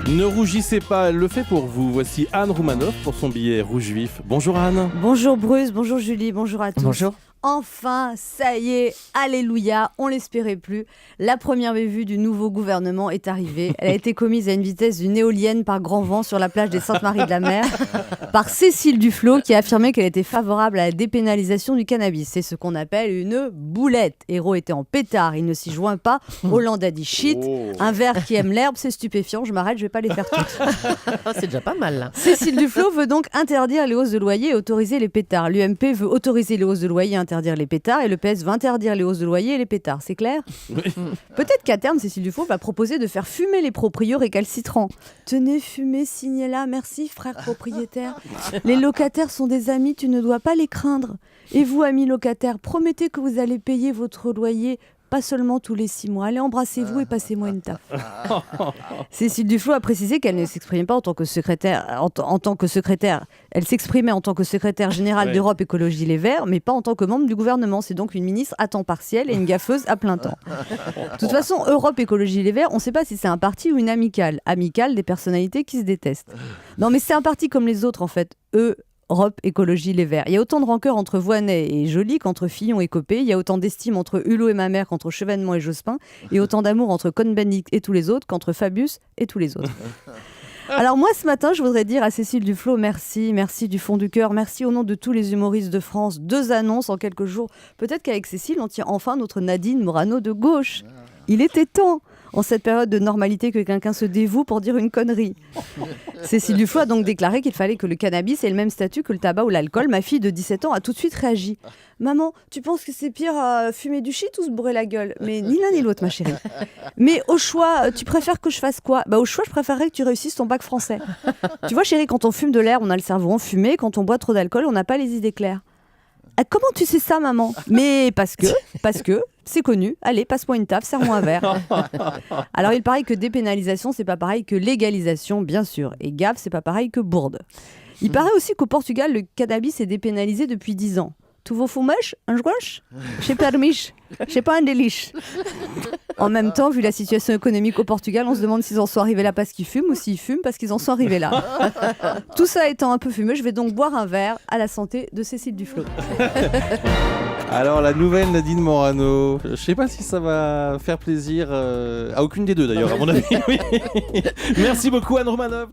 Ne rougissez pas, elle le fait pour vous. Voici Anne Roumanoff pour son billet rouge vif. Bonjour Anne. Bonjour Bruce, bonjour Julie, bonjour à tous. Bonjour. Enfin, ça y est, alléluia, on l'espérait plus. La première bévue du nouveau gouvernement est arrivée. Elle a été commise à une vitesse d'une éolienne par grand vent sur la plage des Saintes-Maries-de-la-Mer par Cécile Duflot qui a affirmé qu'elle était favorable à la dépénalisation du cannabis. C'est ce qu'on appelle une boulette. Héros était en pétard, il ne s'y joint pas. Hollande a dit shit. Un verre qui aime l'herbe, c'est stupéfiant. Je m'arrête, je vais pas les faire toutes. C'est déjà pas mal. Là. Cécile Duflot veut donc interdire les hausses de loyer et autoriser les pétards. L'UMP veut autoriser les hausses de loyer et interdire les pétards, et le PS veut interdire les hausses de loyer et les pétards, c'est clair ? Oui. Peut-être qu'à terme, Cécile Duflot va proposer de faire fumer les proprios récalcitrants. Tenez, fumez, signez-la, merci frère propriétaire. Les locataires sont des amis, tu ne dois pas les craindre. Et vous, amis locataires, promettez que vous allez payer votre loyer pas seulement tous les 6 mois. Allez, embrassez-vous et passez-moi une taf. Cécile Duflot a précisé qu'elle ne s'exprimait pas en tant que secrétaire. Elle s'exprimait en tant que secrétaire générale d'Europe Écologie Les Verts, mais pas en tant que membre du gouvernement. C'est donc une ministre à temps partiel et une gaffeuse à plein temps. De toute façon, Europe Écologie Les Verts, on ne sait pas si c'est un parti ou une amicale. Amicale des personnalités qui se détestent. Non, mais c'est un parti comme les autres, en fait. Europe Écologie Les Verts. Il y a autant de rancœur entre Voynet et Joly qu'entre Fillon et Copé. Il y a autant d'estime entre Hulot et Mamère qu'entre Chevènement et Jospin. Et autant d'amour entre Cohn-Bendit et tous les autres qu'entre Fabius et tous les autres. Alors moi, ce matin, je voudrais dire à Cécile Duflot, merci du fond du cœur, merci au nom de tous les humoristes de France. 2 annonces en quelques jours. Peut-être qu'avec Cécile, on tient enfin notre Nadine Morano de gauche. Il était temps, en cette période de normalité, que quelqu'un se dévoue pour dire une connerie. Cécile Duflot a donc déclaré qu'il fallait que le cannabis ait le même statut que le tabac ou l'alcool. Ma fille de 17 ans a tout de suite réagi. Maman, tu penses que c'est pire à fumer du shit ou se bourrer la gueule ? Mais ni l'un ni l'autre, ma chérie. Mais au choix, tu préfères que je fasse quoi ? Au choix, je préférerais que tu réussisses ton bac français. Tu vois, chérie, quand on fume de l'air, on a le cerveau enfumé. Quand on boit trop d'alcool, on n'a pas les idées claires. Ah, comment tu sais ça, maman ? Mais parce que, c'est connu. Allez, passe-moi une taf, serre-moi un verre. Alors, il paraît que dépénalisation, c'est pas pareil que légalisation, bien sûr. Et gaffe, c'est pas pareil que bourde. Il paraît aussi qu'au Portugal, le cannabis est dépénalisé depuis 10 ans. Tu veux fumer un joint ? J'ai permis. J'ai pas un déliche. En même temps, vu la situation économique au Portugal, on se demande s'ils en sont arrivés là parce qu'ils fument ou s'ils fument parce qu'ils en sont arrivés là. Tout ça étant un peu fumeux, je vais donc boire un verre à la santé de Cécile Duflot. Alors la nouvelle Nadine Morano, je sais pas si ça va faire plaisir à aucune des deux d'ailleurs, à mon avis. Oui. Merci beaucoup Anne Roumanoff.